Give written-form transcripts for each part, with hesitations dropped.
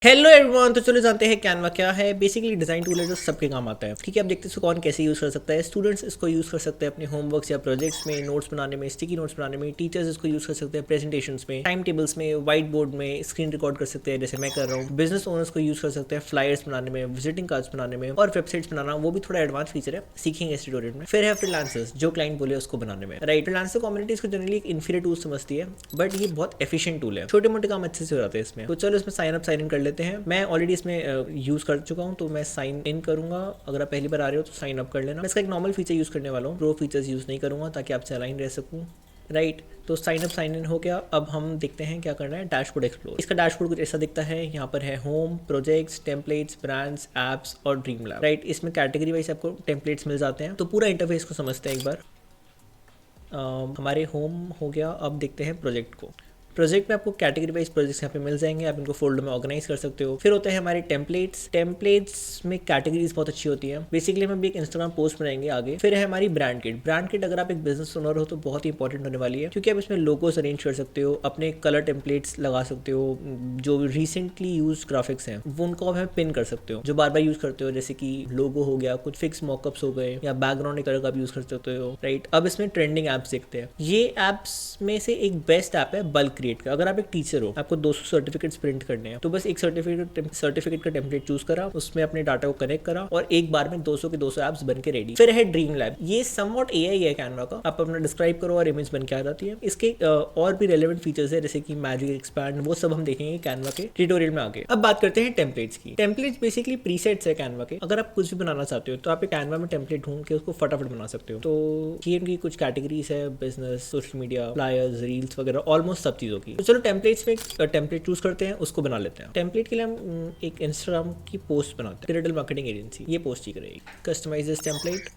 Hello everyone. तो चलो जानते हैं कैनवा क्या है। बेसिकली डिजाइन टूल है जो सबके काम आता है। ठीक है, अब देखते हैं इसको कौन कैसे यूज कर सकता है। स्टूडेंट्स इसको यूज कर सकते हैं अपने होमवर्क्स या प्रोजेक्ट्स में, नोट्स बनाने में, स्टिकी नोट्स बनाने में। टीचर्स इसको यूज कर सकते हैं प्रेजेंटेशंस में, टाइम टेबल्स में, व्हाइट बोर्ड में स्क्रीन रिकॉर्ड कर सकते हैं जैसे मैं कर रहा हूँ। बिजनेस ओनर्स को यूज कर सकते हैं फ्लायर्स बनाने में, विजिटिंग कार्ड्स बनाने में और वेबसाइट्स बनाना। वो भी थोड़ा एडवांस फीचर है, सीखेंगे इस ट्यूटोरियल में। फिर है फ्रीलांसर्स, जो क्लाइंट बोले उसको बनाने में। राइट, फ्रीलांसर कम्युनिटी इसको जनरली एक इन्फीरियर टूल समझती है, बट ये बहुत एफिशिएंट टूल है। छोटे मोटे काम अच्छे से हो जाते हैं इसमें। तो चलो इसमें साइन अप साइन इन कर लेते हैं। मैं ऑलरेडी इसमें यूज कर चुका हूँ तो मैं साइन इन करूंगा। अगर आप पहली बार आ रहे हो तो साइन अप कर लेना। मैं इसका एक नॉर्मल फीचर यूज करने वाला हूँ, प्रो फीचर्स यूज नहीं करूंगा ताकि आपसे अलाइन रह सकूँ। राइट, तो साइन अप साइन इन हो गया। अब हम देखते हैं क्या करना है। Dashboard explore. इसका डैशबोर्ड कुछ ऐसा दिखता है। यहाँ पर है home, projects, templates, brands, apps और ड्रीम लैब। राइट, इसमें कैटेगरी वाइज आपको टेम्पलेट्स मिल जाते हैं। तो पूरा इंटरफेस को समझते हैं एक बार। हमारे होम हो गया। अब देखते हैं प्रोजेक्ट को। प्रोजेक्ट में आपको कैटेगरी वाइज प्रोजेक्ट्स यहाँ पे मिल जाएंगे, आप इनको फोल्डर में ऑर्गेनाइज कर सकते हो। फिर होते हैं हमारे टेम्पलेट्स। टेम्पलेट्स में कैटेगरीज बहुत अच्छी होती है। बेसिकली हम भी एक इंस्टाग्राम पोस्ट बनाएंगे आगे। फिर है हमारी ब्रांड किट। ब्रांड किट अगर आप एक बिजनेस ओनर हो तो बहुत ही इंपॉर्टेंट होने वाली है, क्योंकि आप इसमें लोगोस अरेंज कर सकते हो, अपने कलर टेम्पलेट्स लगा सकते हो, जो रिसेंटली यूज ग्राफिक्स हैं वो उनको आप हमें पिन कर सकते हो, जो बार बार यूज करते हो, जैसे कि लोगो हो गया, कुछ फिक्स मॉकअप्स हो गए या बैकग्राउंड कलर का आप यूज कर सकते हो। राइट, अब इसमें ट्रेंडिंग एप्स देखते हैं। ये एप्स में से एक बेस्ट ऐप है बल्क क्रिएट का। अगर आप एक टीचर हो, आपको 200 सर्टिफिकेट्स प्रिंट करने हैं, तो बस एक सर्टिफिकेट का टेम्पलेट चूज करा, उसमें अपने डाटा को कनेक्ट करा और एक बार में 200 के 200 एप्स बन के रेडी। फिर है ड्रीम लैब। ये समवॉट एआई है कैनवा का। आप अपना डिस्क्राइब करो और इमेज बन के आ जाती है। इसके और भी रेलेवेंट फीचर्स है जैसे कि मैजिक एक्सपैंड, वो सब हम देखेंगे कैनवा के ट्यूटोरियल में आगे। अब बात करते हैं टेम्पलेट्स की। टेम्पलेट्स बेसिकली प्रीसेट्स है कैनवा के। अगर आप कुछ भी बनाना चाहते हो तो आप एक कैनवा में टेम्पलेट ढूंढ के उसको फटाफट बना सकते हो। तो ये इनकी कुछ कैटेगरीज है, business, social media, flyers, reels वगैरह, ऑलमोस्ट सब चीजों की। तो चलो टेम्पलेट्स में टेम्पलेट चूज करते हैं, उसको बना लेते हैं। टेम्पलेट के लिए हम एक इंस्टाग्राम की पोस्ट बनाते हैं। पिरामिड मार्केटिंग एजेंसी, ये पोस्ट ठीक रहेगी। Customize this template.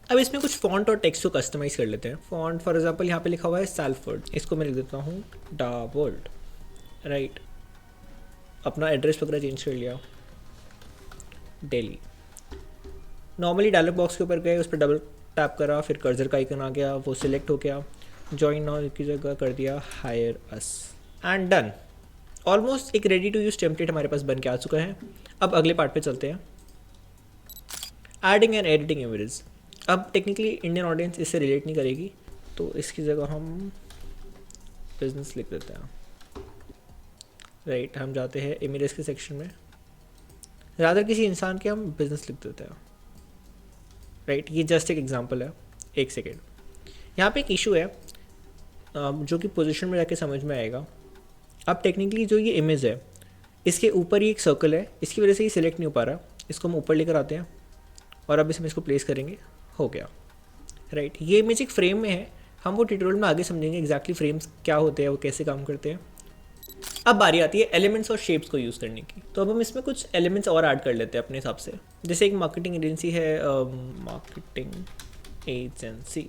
अब इसमें कुछ फॉन्ट और टेक्स्ट को कस्टमाइज कर लेते हैं। फॉन्ट फॉर एग्जांपल यहाँ पे लिखा हुआ है सैलफोर्ड, इसको मैं लिख देता हूँ डा वर्ल्ड। राइट, अपना एड्रेस वगैरह चेंज कर लिया, दिल्ली। नॉर्मली डायलॉग बॉक्स के ऊपर गए, उस पर डबल टैप करा, फिर कर्सर का आइकन आ गया, वो सिलेक्ट हो गया। ज्वाइन नाउ की जगह कर दिया hire us and done. Almost एक रेडी टू यूज टेम्पलेट हमारे पास बन के आ चुका है। अब अगले पार्ट पे चलते हैं, एडिंग एंड एडिटिंग इमेजेस। अब टेक्निकली इंडियन ऑडियंस इससे रिलेट नहीं करेगी, तो इसकी जगह हम बिजनेस लिख देते हैं। राइट, हम जाते हैं इमेजेस के सेक्शन में, ज़्यादा किसी इंसान के हम बिजनेस लिख देते हैं। राइट, ये जस्ट एक एग्जांपल है। एक सेकेंड, यहाँ पे एक इशू है जो कि पोजीशन में जाके समझ में आएगा। अब टेक्निकली जो ये इमेज है, इसके ऊपर ही एक सर्कल है, इसकी वजह से ये सिलेक्ट नहीं हो पा रहा। इसको हम ऊपर लेकर आते हैं और अब इसमें इसको प्लेस करेंगे, हो गया। राइट, ये इमेज एक फ्रेम में है। हम वो ट्यूटोरियल में आगे समझेंगे एग्जैक्टली फ्रेम्स क्या होते हैं, वो कैसे काम करते हैं। अब बारी आती है एलिमेंट्स और शेप्स को यूज़ करने की। तो अब हम इसमें कुछ एलिमेंट्स और ऐड कर लेते हैं अपने हिसाब से। जैसे एक मार्केटिंग एजेंसी है, मार्केटिंग एजेंसी।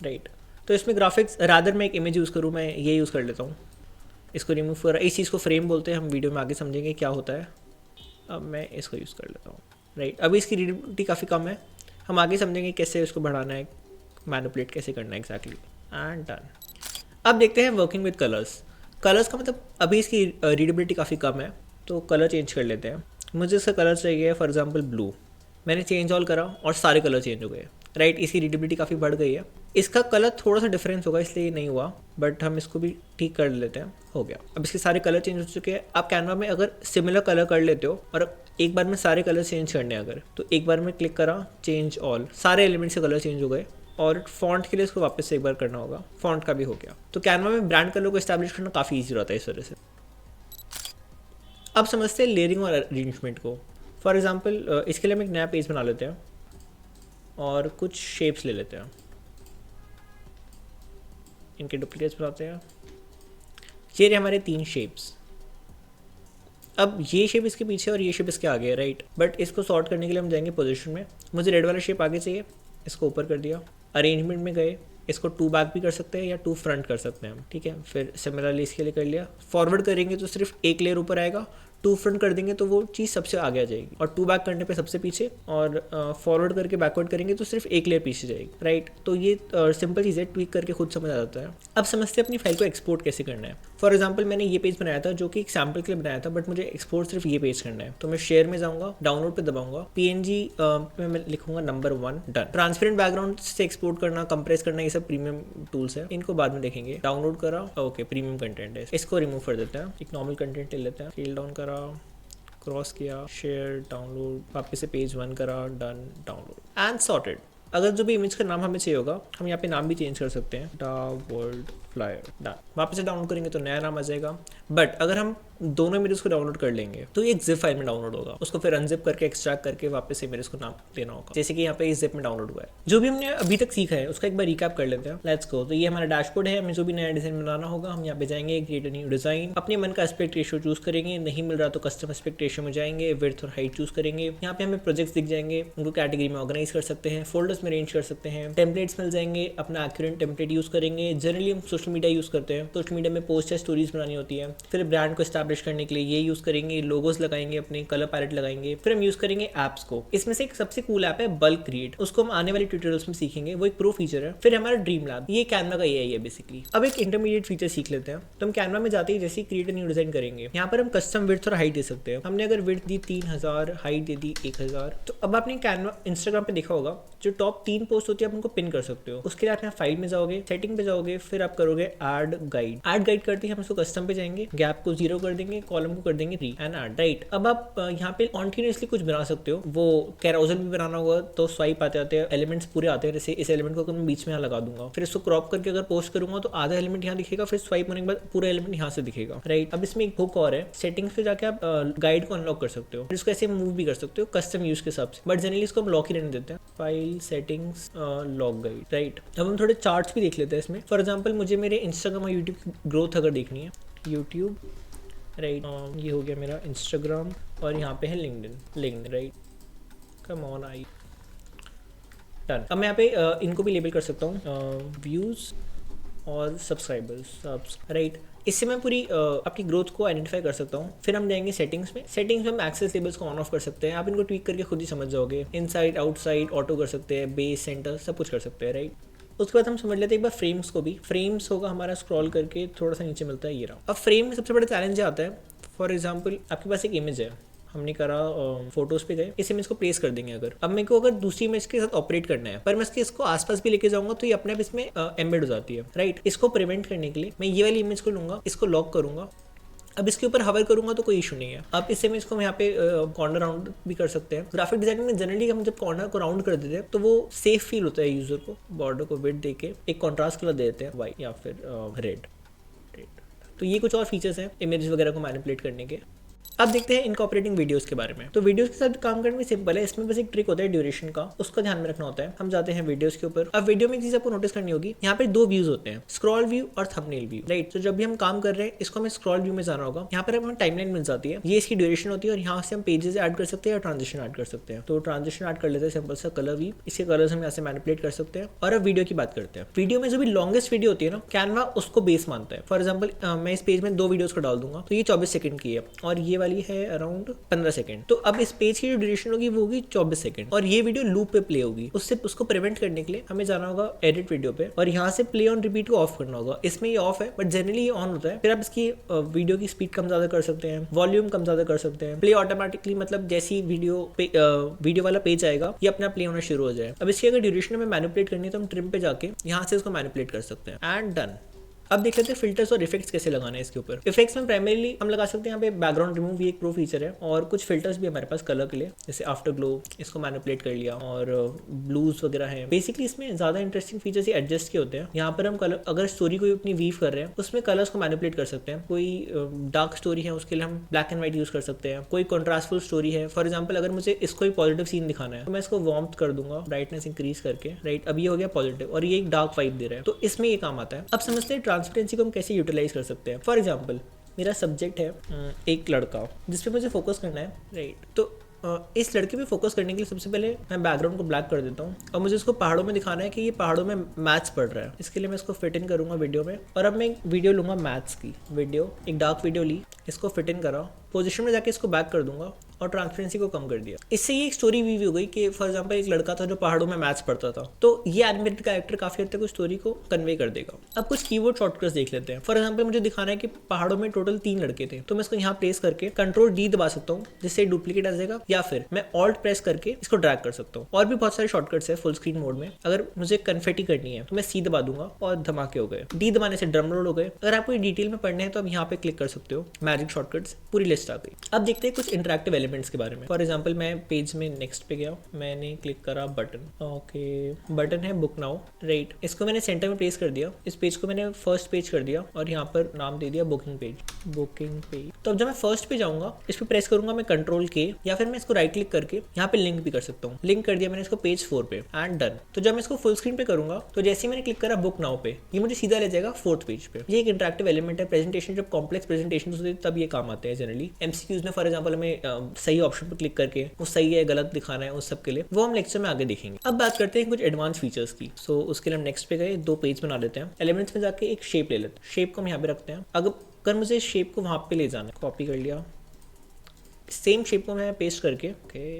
राइट, तो इसमें ग्राफिक्स रादर मैं एक इमेज यूज़ करूँ, मैं ये यूज़ कर लेता हूँ। इसको रिमूव कर, इस चीज़ को फ्रेम बोलते हैं, हम वीडियो में आगे समझेंगे क्या होता है। अब मैं इसको यूज़ कर लेता हूँ। राइट, अभी इसकी रीडेबिलिटी काफ़ी कम है, हम आगे समझेंगे कैसे इसको बढ़ाना है, मैनिपुलेट कैसे करना है एग्जैक्टली। And done. अब देखते हैं वर्किंग विद कलर्स। कलर्स का मतलब अभी इसकी रीडेबिलिटी काफ़ी कम है, तो कलर चेंज कर लेते हैं। मुझे इसका कलर चाहिए फॉर एग्जांपल ब्लू। मैंने चेंज ऑल करा और सारे कलर चेंज हो गए। राइट, इसकी रीडेबिलिटी काफ़ी बढ़ गई है। इसका कलर थोड़ा सा डिफरेंस होगा इसलिए नहीं हुआ, बट हम इसको भी ठीक कर लेते हैं, हो गया। अब इसके सारे कलर चेंज हो चुके हैं। आप कैनवा में अगर सिमिलर कलर कर लेते हो और एक बार में सारे कलर चेंज करने अगर, तो एक बार में क्लिक करा, चेंज ऑल, सारे एलिमेंट्स के कलर चेंज हो गए। और फॉन्ट के लिए इसको वापस से एक बार करना होगा, फॉन्ट का भी हो गया। तो कैनवा में ब्रांड कलर को एस्टैब्लिश करना काफ़ी ईजी रहता है इस वजह से। अब समझते हैं लेयरिंग और अरेंजमेंट को। फॉर एग्जांपल इसके लिए हम एक नया पेज बना लेते हैं और कुछ शेप्स ले लेते हैं, इनके डुप्लीकेट्स बनाते हैं। ये रहे हमारे 3 शेप्स। अब ये शेप इसके पीछे और ये शेप इसके आगे है। राइट, बट इसको सॉर्ट करने के लिए हम जाएंगे पोजीशन में। मुझे रेड वाला शेप आगे चाहिए, इसको ऊपर कर दिया। अरेंजमेंट में गए, इसको 2 बैक भी कर सकते हैं या 2 फ्रंट कर सकते हैं हम, ठीक है। फिर सिमिलरली इसके लिए कर लिया। फॉरवर्ड करेंगे तो सिर्फ एक लेयर ऊपर आएगा, टू फ्रंट कर देंगे तो वो चीज़ सबसे आगे आ जाएगी, और टू बैक करने पे सबसे पीछे, और फॉरवर्ड करके बैकवर्ड करेंगे तो सिर्फ एक लेयर पीछे जाएगी, राइट। तो ये सिंपल चीज़ है, ट्वीक करके खुद समझ आ जाता है। अब समझते हैं अपनी फाइल को एक्सपोर्ट कैसे करना है। फॉर एग्जाम्पल मैंने ये पेज बनाया था जो कि एक सैम्पल के लिए बनाया था, बट मुझे एक्सपोर्ट सिर्फ ये पेज करना है। तो मैं शेयर में जाऊँगा, डाउनलोड पे दबाऊंगा, PNG में मैं लिखूंगा नंबर 1, डन। ट्रांसपेरेंट बैकग्राउंड से एक्सपोर्ट करना, कंप्रेस करना, ये सब प्रीमियम टूल्स है, इनको बाद में देखेंगे। डाउनलोड करा, ओके प्रीमियम कंटेंट है, इसको रिमूव कर देते हैं, एक नॉर्मल कंटेंट ले लेते हैं। स्केल डाउन करा, क्रॉस किया, शेयर, डाउनलोड, वापस से पेज 1 करा, डन, डाउनलोड एंड सॉर्टेड। अगर जो भी इमेज का नाम हमें चाहिए होगा, हम यहाँ पे नाम भी चेंज कर सकते हैं, द वर्ल्ड फ्लायर, डन। वापस से डाउनलोड करेंगे तो नया नाम आ जाएगा। बट अगर हम दोनों इमेजेस को डाउनलोड कर लेंगे तो ये एक जिप फाइल में डाउनलोड होगा, उसको फिर अनजिप करके एक्सट्रैक्ट करके वापस से इमेज को नाम देना होगा, जैसे कि यहाँ पे इस जिप में डाउनलोड हुआ है। जो भी हमने अभी तक सीखा है उसका एक बार रिकैप कर लेते हैं, लेट्स गो। तो ये हमारा डैशबोर्ड है, हमें जो भी नया डिजाइन बनाना होगा हम यहाँ पे जाएंगे, क्रिएट अ न्यू डिजाइन, अपने मन का एस्पेक्ट रेशियो चूज करेंगे, नहीं मिल रहा तो कस्टम एस्पेक्ट रेशियो में जाएंगे, विड्थ और हाइट चूज करेंगे। यहाँ पे हमें प्रोजेक्ट्स दिख जाएंगे, उनको कैटेगरी में ऑर्गेनाइज कर सकते हैं, फोल्डर्स में अरेंज कर सकते हैं, टेम्पलेट्स मिल जाएंगे, अपना एक्यूरेंट टेम्पलेट यूज करेंगे। जनरली हम सोशल मीडिया यूज करते हैं, सोशल मीडिया में पोस्ट या स्टोरीज बनानी होती है, फिर ब्रांड को एस्टैब्लिश करने के लिए ये यूज करेंगे, लोगोस लगाएंगे, अपने कलर पैलेट लगाएंगे, फिर हम यूज करेंगे एप्स को। इसमें से एक सबसे कूल ऐप है बल्क क्रिएट, उसको हम आने वाले ट्यूटोरियल्स में सीखेंगे, वो एक प्रो फीचर है। फिर हमारा ड्रीम लैब, ये कैनवा का AI है बेसिकली। अब एक इंटरमीडिएट फीचर सीख लेते हैं। तो हम कैनवा में जाते ही जैसे क्रिएट न्यू डिजाइन करेंगे, यहाँ पर हम कस्टम विड्थ और हाइट दे सकते हैं। हमने अगर विड्थ दी 3000, हाइट दे दी 1000। तो अब आपने कैनवा इंस्टाग्राम पे देखा होगा, जो टॉप 3 पोस्ट होती है आप उनको पिन कर सकते हो। उसके लिए आप यहाँ फाइल में जाओगे, सेटिंग पे जाओगे, फिर आप करोगे ऐड गाइड। ऐड गाइड करते ही हम इसको कस्टम पे जाएंगे, गैप को 0 कर देंगे, कॉलम को कर देंगे 3 एंड ऐड, राइट। अब आप यहाँ पे कॉन्टिन्यूसली कुछ बना सकते हो। वो कैरोसेल भी बनाना होगा तो स्वाइप आते आते एलिमेंट्स पूरे आते हैं, जैसे इस एलिमेंट को मैं बीच में यहाँ लगा दूंगा, फिर इसको क्रॉप करके अगर पोस्ट करूंगा तो आधा एलिमेंट यहाँ दिखेगा, फिर स्वाइप होने के बाद पूरा एलिमेंट यहाँ से दिखेगा, राइट। अब इसमें एक हुक और है, सेटिंग्स पे जाके आप गाइड को अनलॉक कर सकते हो, फिर इसको ऐसे मूव भी कर सकते हो कस्टम यूज के हिसाब से, बट जनरली इसको हम लॉक ही रहने देते हैं। File, settings, lock guide, right. अब हम थोड़े चार्ट्स भी देख लेते हैं इसमें। फॉर एग्जाम्पल मुझे मेरे इंस्टाग्राम और यूट्यूब की ग्रोथ अगर देखनी है, यूट्यूब, राइट, ये हो गया मेरा इंस्टाग्राम, और यहाँ पे है LinkedIn, right. Come on, I, done. अब मैं यहाँ पे इनको भी लेबल कर सकता हूँ, व्यूज और सब्सक्राइबर्स, राइट। इससे मैं पूरी आपकी ग्रोथ को आइडेंटिफाई कर सकता हूँ। फिर हम जाएंगे सेटिंग्स में, सेटिंग्स में हम एक्सेस लेबल्स को ऑन ऑफ कर सकते हैं। आप इनको ट्वीक करके खुद ही समझ जाओगे, इनसाइड, आउटसाइड, ऑटो कर सकते हैं, बेस, सेंटर, सब कुछ कर सकते हैं, राइट। उसके बाद हम समझ लेते हैं एक बार फ्रेम्स को भी। फ्रेम्स होगा हमारा, स्क्रॉल करके थोड़ा सा नीचे मिलता है, ये रहा। अब फ्रेम में सबसे बड़ा चैलेंज आता है, फॉर एग्जाम्पल आपके पास एक इमेज है, हमने करा फोटोज पे गए, इस इमेज को प्लेस कर देंगे। अगर मेरे को अगर दूसरी इमेज के साथ ऑपरेट करना है, पर मैं इसको आसपास भी लेके जाऊंगा तो ये अपने आप इसमें एम्बेड हो जाती है, राइट। इसको प्रिवेंट करने के लिए मैं ये वाली इमेज को लूंगा, इसको लॉक करूंगा। अब इसके ऊपर हवर करूंगा तो कोई इशू नहीं है। अब इस इमेज को हम यहाँ पे कॉर्नर राउंड भी कर सकते हैं। ग्राफिक डिजाइनिंग में जनरली हम जब कॉर्नर को राउंड कर देते हैं तो वो सेफ फील होता है यूजर को। बॉर्डर को विड्थ देके एक कॉन्ट्रास्ट कलर दे देते हैं, वाइट या फिर रेड। तो ये कुछ और फीचर्स हैं इमेज वगैरह को मैनिपुलेट करने के। अब देखते हैं इनकॉर्पोरेटिंग वीडियोस के बारे में। तो वीडियोस के साथ काम करना भी सिंपल है, इसमें बस एक ट्रिक होता है ड्यूरेशन का, उसका ध्यान में रखना होता है। हम जाते हैं वीडियोस के ऊपर। अब वीडियो में एक चीज आपको नोटिस करनी होगी, यहाँ पे 2 व्यूज होते हैं, स्क्रॉल व्यू और थंबनेल व्यू, राइट। तो जब भी हम काम कर रहे हैं इसको हमें स्क्रॉल व्यू में जाना होगा। यहाँ पर हमें टाइमलाइन मिल जाती है, ये इसकी ड्यूरेशन होती है, और यहाँ से हम पेजेस ऐड कर सकते हैं और ट्रांजिशन ऐड कर सकते हैं। तो ट्रांजिशन ऐड कर लेते हैं, सिंपल सा कलर व्यू, इसके कलर्स हम यहाँ से मैनिपुलेट कर सकते हैं। और अब वीडियो की बात करते हैं। वीडियो में जो भी लॉन्गेस्ट वीडियो होती है ना, कैनवा उसको बेस मानता है। फॉर एग्जाम्पल मैं इस पेज में 2 वीडियोस को डाल दूंगा, तो ये 24 सेकंड की है, और ये वाली है अराउंड 15 सेकंड। तो अब इस पेज की जो ड्यूरेशन होगी वो होगी 24 सेकंड, और ये वीडियो लूप पे प्ले होगी। उसको प्रिवेंट करने के लिए हमें जाना होगा एडिट वीडियो पे, और यहाँ से प्ले ऑन रिपीट को ऑफ करना होगा। इसमें ये ऑफ है, बट जनरली ये ऑन होता है। फिर आप इसकी वीडियो की स्पीड कम ज्यादा कर सकते हैं, वॉल्यूम कम ज्यादा कर सकते हैं, प्ले ऑटोमेटिकली, मतलब जैसी वीडियो वाला पेज आएगा ये अपना प्ले होना शुरू हो जाए। अब इसकी अगर ड्यूरेशन हमें मैनिपुलेट करनी है तो हम ट्रिम पे जाके यहाँ से इसको मैनिपुलेट कर सकते हैं, एंड डन। अब देख लेते हैं फिल्टर्स और इफेक्ट्स कैसे लगाने हैं इसके ऊपर। इफेक्ट्स में प्राइमरीली हम लगा सकते हैं यहाँ पे बैकग्राउंड रिमूव, ये एक प्रो फीचर है, और कुछ फिल्टर्स भी हमारे पास कलर के लिए, जैसे आफ्टर ग्लो, इसको मैनिपुलेट कर लिया, और ब्लूज वगैरह है। बेसिकली इसमें ज्यादा इंटरेस्टिंग फीचर्स ये एडजस्ट के होते हैं। यहाँ पर हम कलर, अगर स्टोरी कोई अपनी वीव कर रहे हैं उसमें कलर्स को मैनिपुलेट कर सकते हैं। कोई डार्क स्टोरी है उसके लिए हम ब्लैक एंड व्हाइट यूज कर सकते हैं। कोई कॉन्ट्रास्टफुल स्टोरी है, फॉर एग्जाम्पल अगर मुझे इसको ही पॉजिटिव सीन दिखाना है तो मैं इसको वार्म कर दूंगा, ब्राइटनेस इंक्रीज करके, राइट। अब ये हो गया पॉजिटिव, और ये एक डार्क वाइब दे रहा है, तो इसमें ये काम आता है। अब समझते हैं ट्रांसपेरेंसी को हम कैसे यूटिलाइज कर सकते हैं। फॉर एग्जाम्पल मेरा सब्जेक्ट है एक लड़का जिसपे मुझे फोकस करना है, राइट। तो इस लड़के पे फोकस करने के लिए सबसे पहले मैं बैकग्राउंड को ब्लैक कर देता हूँ और मुझे इसको पहाड़ों में दिखाना है कि ये पहाड़ों में मैथ्स पढ़ रहा है। इसके लिए मैं इसको फिट इन करूंगा वीडियो में। और अब मैं एक वीडियो लूंगा मैथ्स की वीडियो, एक डार्क वीडियो ली, इसको फिट इन करा, पोजीशन में जाके इसको बैक कर दूंगा और ट्रांसपेरेंसी को कम कर दिया। इससे ये एक स्टोरी वीव हो गई कि फॉर एग्जांपल एक लड़का था जो पहाड़ों में मैथ्स पढ़ता था, तो ये एनिमेटेड कैरेक्टर काफी हद तक उस स्टोरी को कन्वे कर देगा। अब कुछ कीवर्ड शॉर्टकट्स देख लेते हैं। फॉर एग्जांपल मुझे दिखाना है कि पहाड़ों में टोटल 3 लड़के थे, तो मैं इसको यहाँ प्रेस करके कंट्रोल डी दबा सकता हूँ जिससे डुप्लीकेट आ जाएगा, या फिर मैं ऑल्ट प्रेस करके इसको ड्रैग कर सकता हूँ। और भी बहुत सारे शॉर्टकट्स है फुल स्क्रीन मोड में। अगर मुझे कन्फेटी करनी है तो मैं सी दबा दूंगा और धमाके हो गए। डी दबाने से ड्रम रोल हो गए। अगर आपको डिटेल में पढ़ने हैं तो आप यहाँ पे क्लिक कर सकते हो, मैजिक शॉर्टकट्स पूरी लिस्ट आ गई। अब देखते हैं कुछ इंटरेक्टिव एलिमेंट्स के बारे में। फॉर एग्जांपल मैं पेज में नेक्स्ट पे गया, मैंने क्लिक करा बटन, ओके बटन है बुक नाउ, राइट। इसको मैंने सेंटर में प्लेस कर दिया, इस पेज को मैंने फर्स्ट पेज कर दिया और यहाँ पर नाम दे दिया बुकिंग पेज, बुकिंग पेज। तो अब जब मैं फर्स्ट पे जाऊंगा इस पे प्रेस करूंगा मैं कंट्रोल के, या फिर मैं इसको राइट क्लिक करके यहाँ पे लिंक भी कर सकता हूँ। लिंक कर दिया मैंने इसको पेज 4 पे एंड डन। तो जब मैं इसको फुल स्क्रीन पे करूंगा तो जैसे ही मैंने क्लिक करा बुक नाउ पे, ये मुझे सीधा ले जाएगा 4th पेज पे। ये एक इंटरेक्टिव एलिमेंट है। प्रेजेंटेशन जब कॉम्प्लेक्स प्रेजेंटेशन होती है तब ये काम आते हैं जनरली। एमसीक्यूज में फॉर एग्जांपल हमें सही ऑप्शन पर क्लिक करके वो सही है गलत दिखाना है उस सब के लिए, वो हम लेक्चर में आगे देखेंगे। अब बात करते हैं कुछ एडवांस फीचर्स की। सो उसके लिए हम नेक्स्ट पे गए, 2 पेज बना लेते हैं। एलिमेंट्स में जाके एक शेप ले लेते हैं, शेप को हम यहाँ पे रखते हैं। अगर मुझे शेप को वहां पे ले जाना है, कॉपी कर लिया, सेम शेप को मैं पेस्ट करके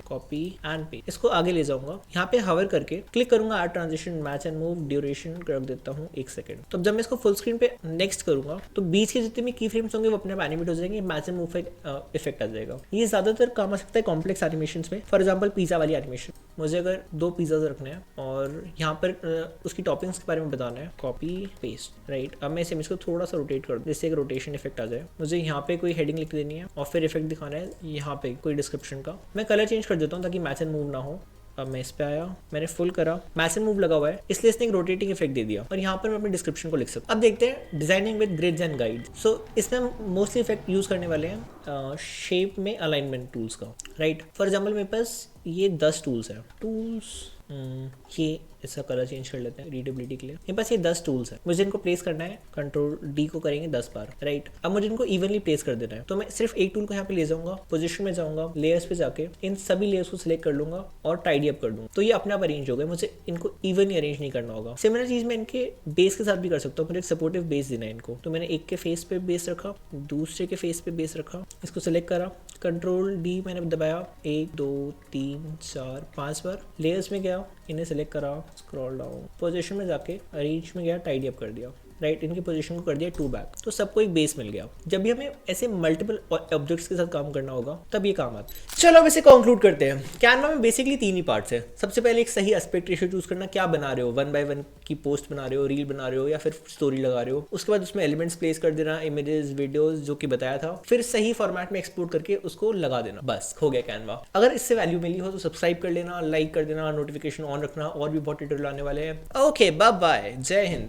कॉपी एंड पेस्ट, इसको आगे ले जाऊंगा। यहाँ पे हवर करके क्लिक करूंगा, add transition, match and move, duration रख देता हूँ 1 सेकंड। तो जब मैं इसको फुल स्क्रीन पे नेक्स्ट करूंगा तो बीच के जितने भी की फ्रेम्स होंगे वो अपने आप एनिमेट हो जाएंगे, मैच एंड मूव इफेक्ट आ जाएगा। ये ज्यादातर काम आ सकता है कॉम्प्लेक्स एनिमेशन में। फॉर एग्जाम्पल पिज्जा वाली एनिमेशन, मुझे अगर 2 पिज्जा रखने हैं और यहाँ पर उसकी टॉपिंग्स के बारे में बताना है, कॉपी पेस्ट, राइट। अब मैं इसको थोड़ा सा रोटेट कर दूँ जिससे एक रोटेशन इफेक्ट आ जाए। मुझे यहाँ पे कोई हेडिंग लिख देनी है और फिर इफेक्ट दिखाना है यहाँ पे कोई डिस्क्रिप्शन का। मैं कलर चेंज कर देता हूँ ताकि मैच एंड मूव ना हो। अब मैं इस पे आया, मैंने फुल करा, मैच एंड मूव लगा हुआ है इसलिए इसने एक रोटेटिंग इफेक्ट दे दिया और यहाँ पर मैं अपनी डिस्क्रिप्शन को लिख सकता हूँ। अब देखते हैं designing with grids and guide. So इसमें हम मोस्टली इफेक्ट यूज करने वाले हैं शेप में अलाइनमेंट टूल्स का, राइट। फॉर एग्जाम्पल मेरे पास ये 10 टूल्स है, ये इसका कलर चेंज कर लेते हैं रीडेबिलिटी के लिए। मेरे पास ये 10 टूल्स है, मुझे इनको प्लेस करना है, कंट्रोल डी को करेंगे 10 बार, राइट। अब मुझे इनको इवनली प्लेस कर देना है, तो मैं सिर्फ एक टूल को यहाँ पे ले जाऊंगा, पोजीशन में जाऊंगा, लेयर्स पे जाके इन सभी लेयर्स को सिलेक्ट कर लूंगा और टाइडी अप कर दूंगा। तो ये अपने आप अरेंज हो गए, मुझे इनको इवनली अरेंज नहीं करना होगा। सिमिलर चीज मैं इनके बेस के साथ भी कर सकता हूँ। मुझे एक सपोर्टिव बेस देना है इनको, तो मैंने एक के फेस पे बेस रखा, दूसरे के फेस पे बेस रखा, इसको सिलेक्ट करा, कंट्रोल डी मैंने दबाया 1 2 3 4 5 बार, लेयर्स में गया, इन्हें सेलेक्ट करा, स्क्रॉल डाउन, पोजीशन में जाके अरेंज में गया, टाइडी अप कर दिया, राइट। इनकी पोजीशन को कर दिया 2 बैक, तो सबको एक बेस मिल गया। जब भी हमें ऐसे मल्टीपल ऑब्जेक्ट्स के साथ काम करना होगा तब ये काम आता है। चलो अब इसे कंक्लूड करते हैं। कैनवा में बेसिकली 3 ही पार्ट्स है। सबसे पहले एक सही एस्पेक्ट रेशियो चूज करना, क्या बना रहे हो, 1 by 1 की पोस्ट बना रहे हो, रील बना रहे हो या फिर स्टोरी लगा रहे हो। उसके बाद उसमें एलिमेंट्स प्लेस कर देना, इमेजेस, वीडियोस जो कि बताया था, फिर सही फॉर्मेट में एक्सपोर्ट करके उसको लगा देना, बस हो गया कैनवा। अगर इससे वैल्यू मिली हो तो सब्सक्राइब कर लेना, लाइक कर देना, नोटिफिकेशन ऑन रखना, और भी बहुत ट्यूटोरियल आने वाले हैं। ओके बाय बाय, जय हिंद।